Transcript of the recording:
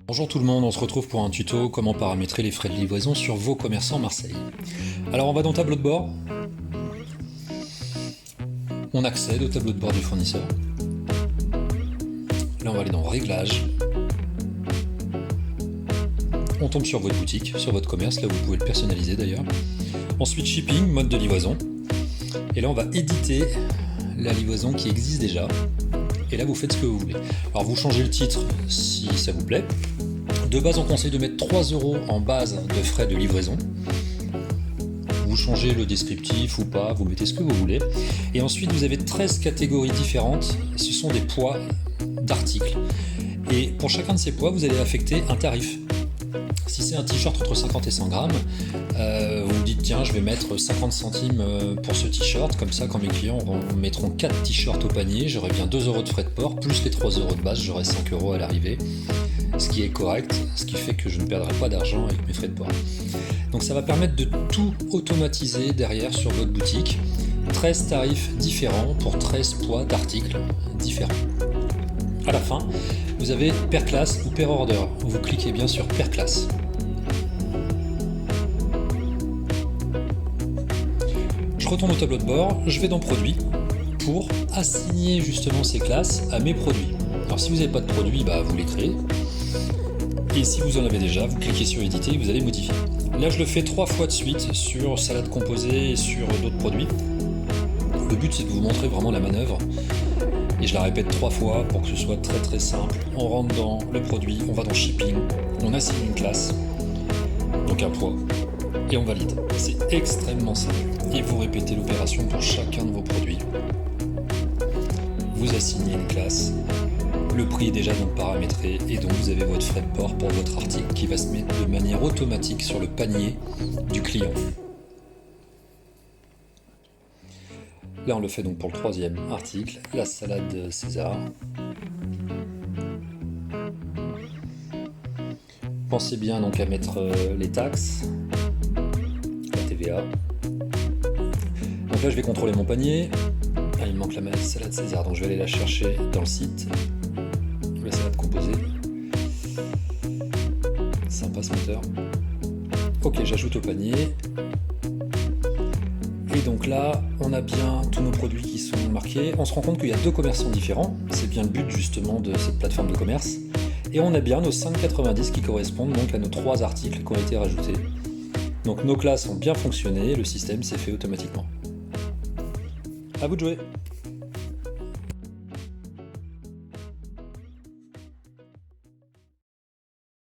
Bonjour tout le monde, on se retrouve pour un tuto comment paramétrer les frais de livraison sur vos commerçants Marseille. Alors on va dans tableau de bord, on accède au tableau de bord du fournisseur. Là on va aller dans réglages, on tombe sur votre boutique, sur votre commerce, là vous pouvez le personnaliser d'ailleurs. Ensuite shipping, mode de livraison, et là on va éditer la livraison qui existe déjà. Et là vous faites ce que vous voulez. Alors vous changez le titre si ça vous plaît. De base on conseille de mettre 3 € en base de frais de livraison. Vous changez le descriptif ou pas, vous mettez ce que vous voulez. Et ensuite vous avez 13 catégories différentes, ce sont des poids d'articles. Et pour chacun de ces poids vous allez affecter un tarif. Si c'est un t-shirt entre 50 et 100 grammes, vous me dites tiens je vais mettre 50 centimes pour ce t-shirt, comme ça quand mes clients mettront 4 t-shirts au panier, j'aurai bien 2 € de frais de port, plus les 3 € de base, j'aurai 5 € à l'arrivée, ce qui est correct, ce qui fait que je ne perdrai pas d'argent avec mes frais de port. Donc ça va permettre de tout automatiser derrière sur votre boutique, 13 tarifs différents pour 13 poids d'articles différents. À la fin, vous avez per classe ou per order. Vous cliquez bien sur per classe. Je retourne au tableau de bord, je vais dans produits pour assigner justement ces classes à mes produits. Alors si vous n'avez pas de produits, vous les créez. Et si vous en avez déjà, vous cliquez sur éditer et vous allez modifier. Là je le fais 3 fois de suite sur salade composée et sur d'autres produits. Le but c'est de vous montrer vraiment la manœuvre. Et je la répète 3 fois pour que ce soit très très simple. On rentre dans le produit, on va dans shipping, on assigne une classe, donc un poids, et on valide. C'est extrêmement simple. Et vous répétez l'opération pour chacun de vos produits. Vous assignez une classe, le prix est déjà donc paramétré, et donc vous avez votre frais de port pour votre article qui va se mettre de manière automatique sur le panier du client. Là on le fait donc pour le 3e article, la salade César. Pensez bien donc à mettre les taxes, la TVA. Donc là je vais contrôler mon panier. Ah, il me manque la salade César, donc je vais aller la chercher dans le site. La salade composée. Sympa ce moteur. Ok, j'ajoute au panier. Et donc là, on a bien tous nos produits qui sont marqués. On se rend compte qu'il y a 2 commerçants différents. C'est bien le but justement de cette plateforme de commerce. Et on a bien nos 5,90 qui correspondent donc à nos 3 articles qui ont été rajoutés. Donc nos classes ont bien fonctionné, le système s'est fait automatiquement. À vous de jouer!